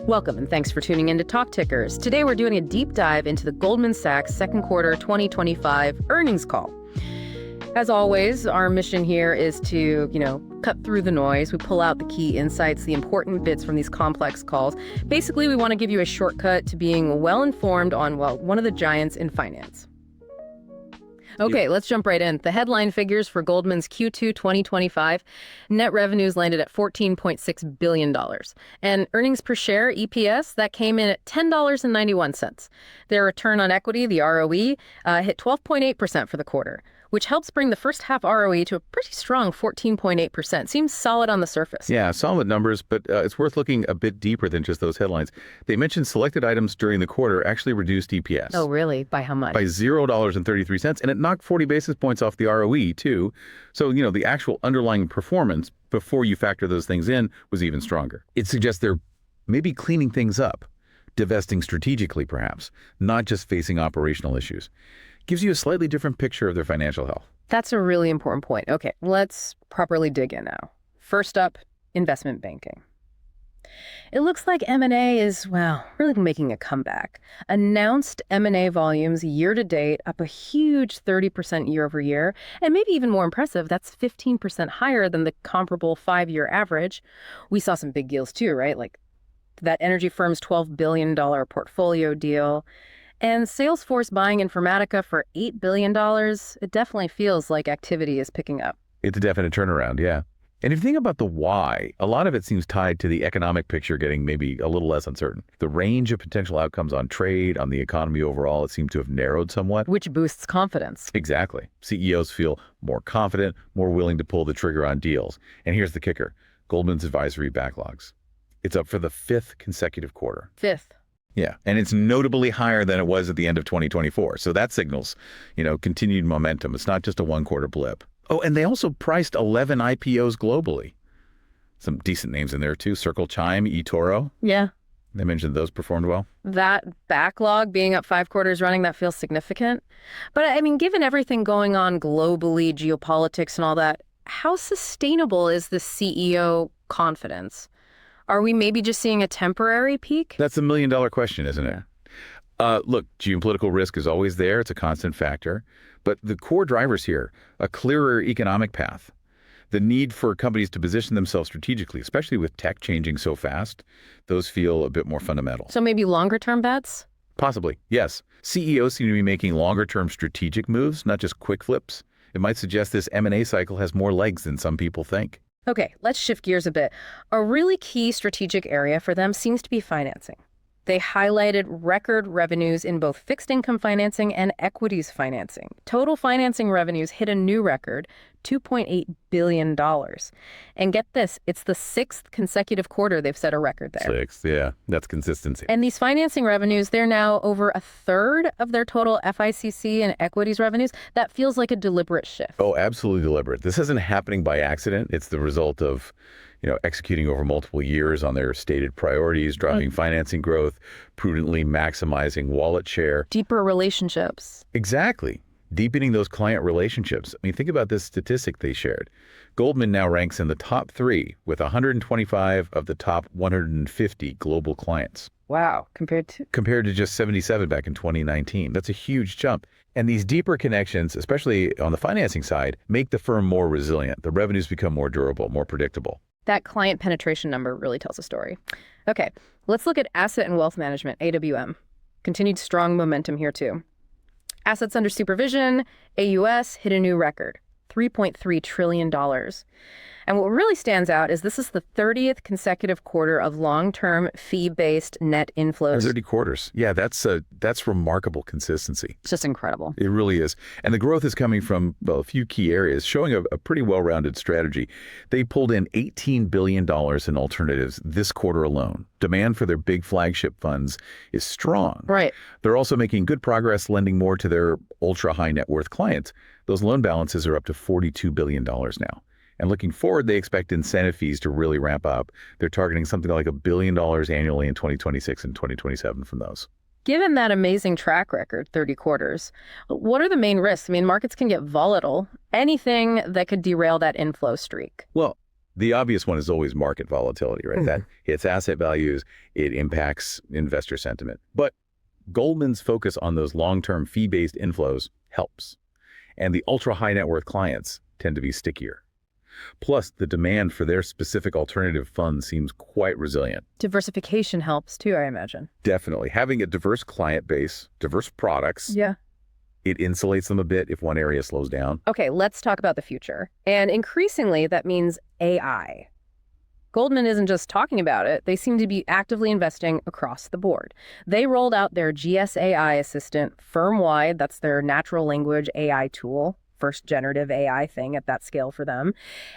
Welcome and thanks for tuning in to TalkTickers. Today we're doing a deep dive into the Goldman Sachs second quarter 2025 earnings call. As always, our mission here is to, cut through the noise. We pull out the key insights, the important bits from these complex calls. Basically, we want to give you a shortcut to being well-informed on, one of the giants in finance. Okay, let's jump right in. The headline figures for Goldman's Q2 2025, net revenues landed at $14.6 billion. And earnings per share, EPS, that came in at $10.91. Their return on equity, the ROE, hit 12.8% for the quarter, which helps bring the first half ROE to a pretty strong 14.8%. Seems solid on the surface. Yeah, solid numbers, but it's worth looking a bit deeper than just those headlines. They mentioned selected items during the quarter actually reduced EPS. Oh, really? By how much? By $0.33, and it knocked 40 basis points off the ROE, too. So, the actual underlying performance, before you factor those things in, was even stronger. It suggests they're maybe cleaning things up, divesting strategically, perhaps, not just facing operational issues. Gives you a slightly different picture of their financial health. That's a really important point. Okay, let's properly dig in now. First up, investment banking. It looks like M&A is, really making a comeback. Announced M&A volumes year to date up a huge 30% year over year, and maybe even more impressive, that's 15% higher than the comparable 5-year average. We saw some big deals too, right? Like that energy firm's $12 billion portfolio deal. And Salesforce buying Informatica for $8 billion, it definitely feels like activity is picking up. It's a definite turnaround, yeah. And if you think about the why, a lot of it seems tied to the economic picture getting maybe a little less uncertain. The range of potential outcomes on trade, on the economy overall, it seemed to have narrowed somewhat. Which boosts confidence. Exactly. CEOs feel more confident, more willing to pull the trigger on deals. And here's the kicker, Goldman's advisory backlogs. It's up for the 5th consecutive quarter. 5th. Yeah, and it's notably higher than it was at the end of 2024. So that signals, continued momentum. It's not just a one-quarter blip. Oh, and they also priced 11 IPOs globally. Some decent names in there, too. Circle Chime, eToro. Yeah. They mentioned those performed well. That backlog being up 5 quarters running, that feels significant. But, given everything going on globally, geopolitics and all that, how sustainable is the CEO confidence? Are we maybe just seeing a temporary peak? That's the million-dollar question, isn't it? Look, geopolitical risk is always there. It's a constant factor. But the core drivers here, a clearer economic path, the need for companies to position themselves strategically, especially with tech changing so fast, those feel a bit more fundamental. So maybe longer-term bets? Possibly, yes. CEOs seem to be making longer-term strategic moves, not just quick flips. It might suggest this M&A cycle has more legs than some people think. Okay, let's shift gears a bit. A really key strategic area for them seems to be financing. They highlighted record revenues in both fixed income financing and equities financing. Total financing revenues hit a new record, $2.8 billion. And get this, it's the 6th consecutive quarter they've set a record there. 6th, yeah, that's consistency. And these financing revenues, they're now over a third of their total FICC and equities revenues. That feels like a deliberate shift. Oh, absolutely deliberate. This isn't happening by accident. It's the result of executing over multiple years on their stated priorities, driving financing growth, prudently maximizing wallet share. Deeper relationships. Exactly. Deepening those client relationships. Think about this statistic they shared. Goldman now ranks in the top 3 with 125 of the top 150 global clients. Wow, compared to just 77 back in 2019. That's a huge jump. And these deeper connections, especially on the financing side, make the firm more resilient. The revenues become more durable, more predictable. That client penetration number really tells a story. Okay, let's look at asset and wealth management, AWM. Continued strong momentum here too. Assets under supervision, AUS, hit a new record, $3.3 trillion. And what really stands out is this is the 30th consecutive quarter of long-term fee-based net inflows. 30 quarters. Yeah, that's remarkable consistency. It's just incredible. It really is. And the growth is coming from, a few key areas, showing a pretty well-rounded strategy. They pulled in $18 billion in alternatives this quarter alone. Demand for their big flagship funds is strong. Right. They're also making good progress lending more to their ultra-high net worth clients. Those loan balances are up to $42 billion now. And looking forward, they expect incentive fees to really ramp up. They're targeting something like $1 billion annually in 2026 and 2027 from those. Given that amazing track record, 30 quarters, what are the main risks? Markets can get volatile. Anything that could derail that inflow streak. Well, The obvious one is always market volatility, right? That hits asset values, it impacts investor sentiment. But Goldman's focus on those long-term fee-based inflows helps. And the ultra-high net worth clients tend to be stickier. Plus, the demand for their specific alternative funds seems quite resilient. Diversification helps too, I imagine. Definitely. Having a diverse client base, diverse products, it insulates them a bit if one area slows down. Okay, let's talk about the future. And increasingly, that means AI. Goldman isn't just talking about it. They seem to be actively investing across the board. They rolled out their GSAI assistant firm-wide. That's their natural language AI tool, first generative AI thing at that scale for them.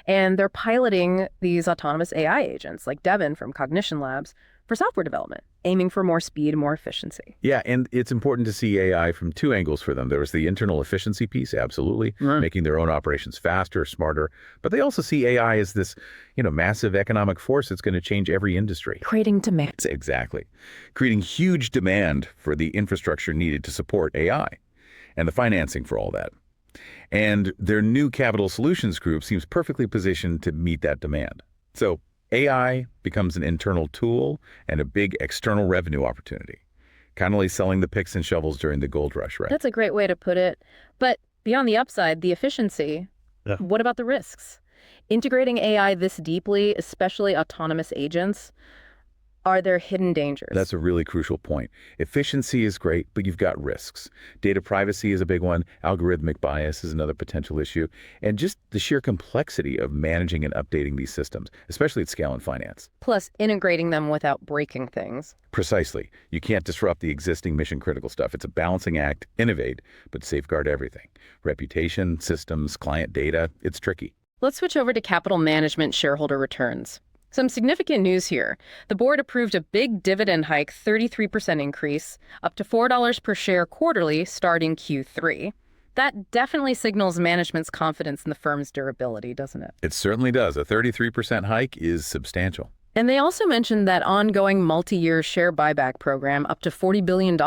And they're piloting these autonomous AI agents like Devin from Cognition Labs for software development, aiming for more speed and more efficiency. Yeah, and it's important to see AI from two angles for them. There was the internal efficiency piece, absolutely, making their own operations faster, smarter. But they also see AI as this, massive economic force that's going to change every industry. Creating demand. Exactly. Creating huge demand for the infrastructure needed to support AI and the financing for all that. And their new capital solutions group seems perfectly positioned to meet that demand. So AI becomes an internal tool and a big external revenue opportunity. Kind of like selling the picks and shovels during the gold rush, right? That's a great way to put it. But beyond the upside, the efficiency, what about the risks? Integrating AI this deeply, especially autonomous agents, are there hidden dangers? That's a really crucial point. Efficiency is great, but you've got risks. Data privacy is a big one. Algorithmic bias is another potential issue. And just the sheer complexity of managing and updating these systems, especially at scale in finance. Plus, integrating them without breaking things. Precisely. You can't disrupt the existing mission-critical stuff. It's a balancing act. Innovate, but safeguard everything. Reputation, systems, client data, it's tricky. Let's switch over to capital management shareholder returns. Some significant news here. The board approved a big dividend hike, 33% increase, up to $4 per share quarterly starting Q3. That definitely signals management's confidence in the firm's durability, doesn't it? It certainly does. A 33% hike is substantial. And they also mentioned that ongoing multi-year share buyback program up to $40 billion.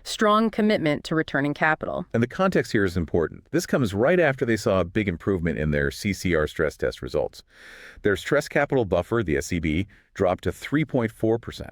Strong commitment to returning capital. And the context here is important. This comes right after they saw a big improvement in their CCR stress test results. Their stress capital buffer, the SCB, dropped to 3.4%.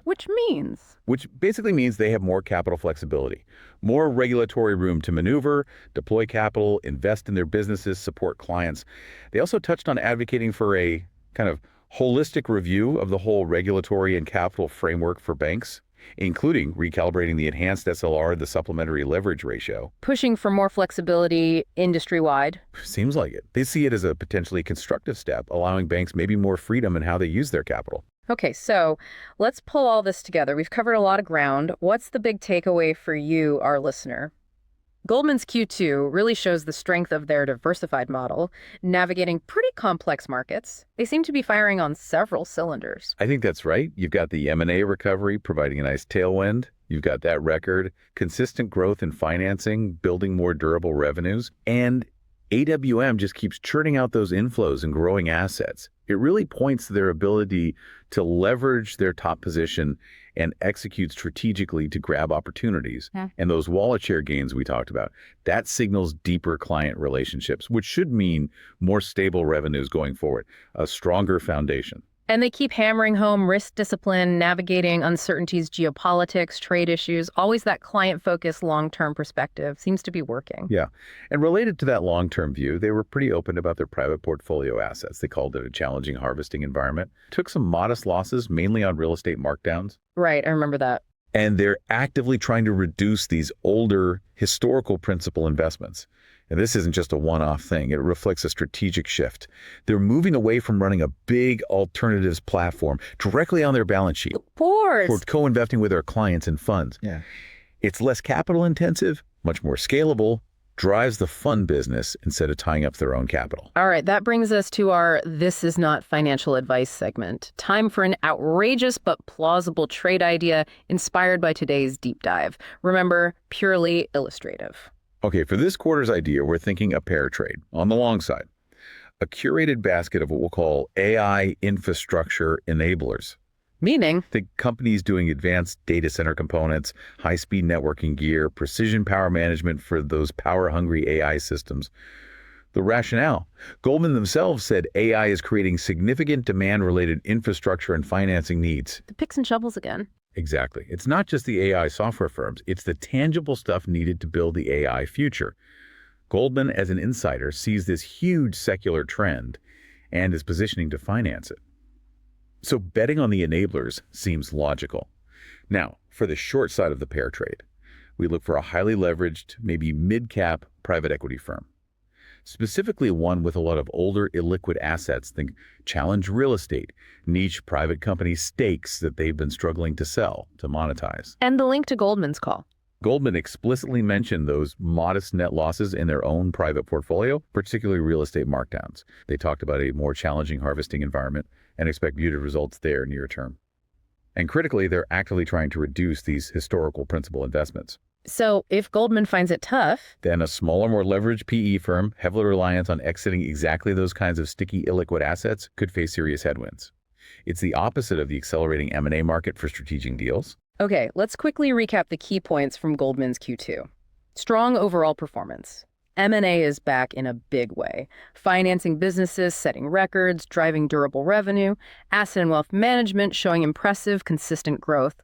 Which basically means they have more capital flexibility, more regulatory room to maneuver, deploy capital, invest in their businesses, support clients. They also touched on advocating for a kind of holistic review of the whole regulatory and capital framework for banks, including recalibrating the enhanced SLR, the supplementary leverage ratio. Pushing for more flexibility industry-wide. Seems like it. They see it as a potentially constructive step, allowing banks maybe more freedom in how they use their capital. Okay, so let's pull all this together. We've covered a lot of ground. What's the big takeaway for you, our listener? Goldman's Q2 really shows the strength of their diversified model, navigating pretty complex markets. They seem to be firing on several cylinders. I think that's right. You've got the M&A recovery providing a nice tailwind. You've got that record, consistent growth in financing, building more durable revenues, and AWM just keeps churning out those inflows and growing assets. It really points to their ability to leverage their top position and execute strategically to grab opportunities. And those wallet share gains we talked about, that signals deeper client relationships, which should mean more stable revenues going forward, a stronger foundation. And they keep hammering home risk discipline, navigating uncertainties, geopolitics, trade issues, always that client-focused long-term perspective seems to be working. Yeah. And related to that long-term view, they were pretty open about their private portfolio assets. They called it a challenging harvesting environment. Took some modest losses, mainly on real estate markdowns. Right, I remember that. And they're actively trying to reduce these older historical principal investments. And this isn't just a one-off thing. It reflects a strategic shift. They're moving away from running a big alternatives platform directly on their balance sheet. For co-investing with their clients and funds. Yeah. It's less capital intensive, much more scalable, drives the fund business instead of tying up their own capital. All right, that brings us to our This Is Not Financial Advice segment. Time for an outrageous but plausible trade idea inspired by today's deep dive. Remember, purely illustrative. Okay, for this quarter's idea, we're thinking a pair trade on the long side. A curated basket of what we'll call AI infrastructure enablers. Meaning? Think companies doing advanced data center components, high-speed networking gear, precision power management for those power-hungry AI systems. The rationale. Goldman themselves said AI is creating significant demand-related infrastructure and financing needs. The picks and shovels again. Exactly. It's not just the AI software firms, it's the tangible stuff needed to build the AI future. Goldman, as an insider, sees this huge secular trend and is positioning to finance it. So betting on the enablers seems logical. Now, for the short side of the pair trade, we look for a highly leveraged, maybe mid-cap private equity firm. Specifically one with a lot of older illiquid assets, think challenge real estate, niche private company stakes that they've been struggling to sell, to monetize. And the link to Goldman's call. Goldman explicitly mentioned those modest net losses in their own private portfolio, particularly real estate markdowns. They talked about a more challenging harvesting environment and expect muted results there near term. And critically, they're actively trying to reduce these historical principal investments. So if Goldman finds it tough, then a smaller, more leveraged PE firm, heavily reliant on exiting exactly those kinds of sticky, illiquid assets, could face serious headwinds. It's the opposite of the accelerating M&A market for strategic deals. Okay, let's quickly recap the key points from Goldman's Q2. Strong overall performance. M&A is back in a big way. Financing businesses, setting records, driving durable revenue, asset and wealth management showing impressive, consistent growth,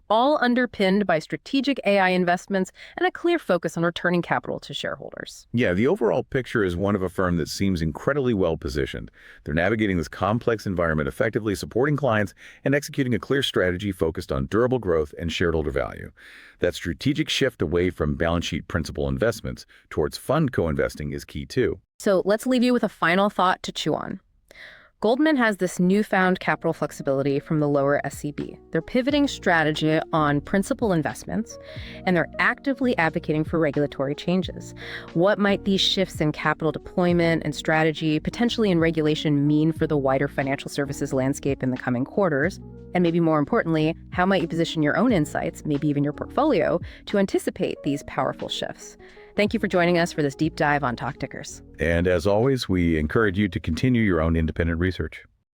all underpinned by strategic AI investments and a clear focus on returning capital to shareholders. Yeah, the overall picture is one of a firm that seems incredibly well positioned. They're navigating this complex environment effectively, supporting clients and executing a clear strategy focused on durable growth and shareholder value. That strategic shift away from balance sheet principal investments towards fund co-investing is key too. So let's leave you with a final thought to chew on. Goldman has this newfound capital flexibility from the lower SCB. They're pivoting strategy on principal investments, and they're actively advocating for regulatory changes. What might these shifts in capital deployment and strategy, potentially in regulation, mean for the wider financial services landscape in the coming quarters? And maybe more importantly, how might you position your own insights, maybe even your portfolio, to anticipate these powerful shifts? Thank you for joining us for this deep dive on TalkTickers. And as always, we encourage you to continue your own independent research.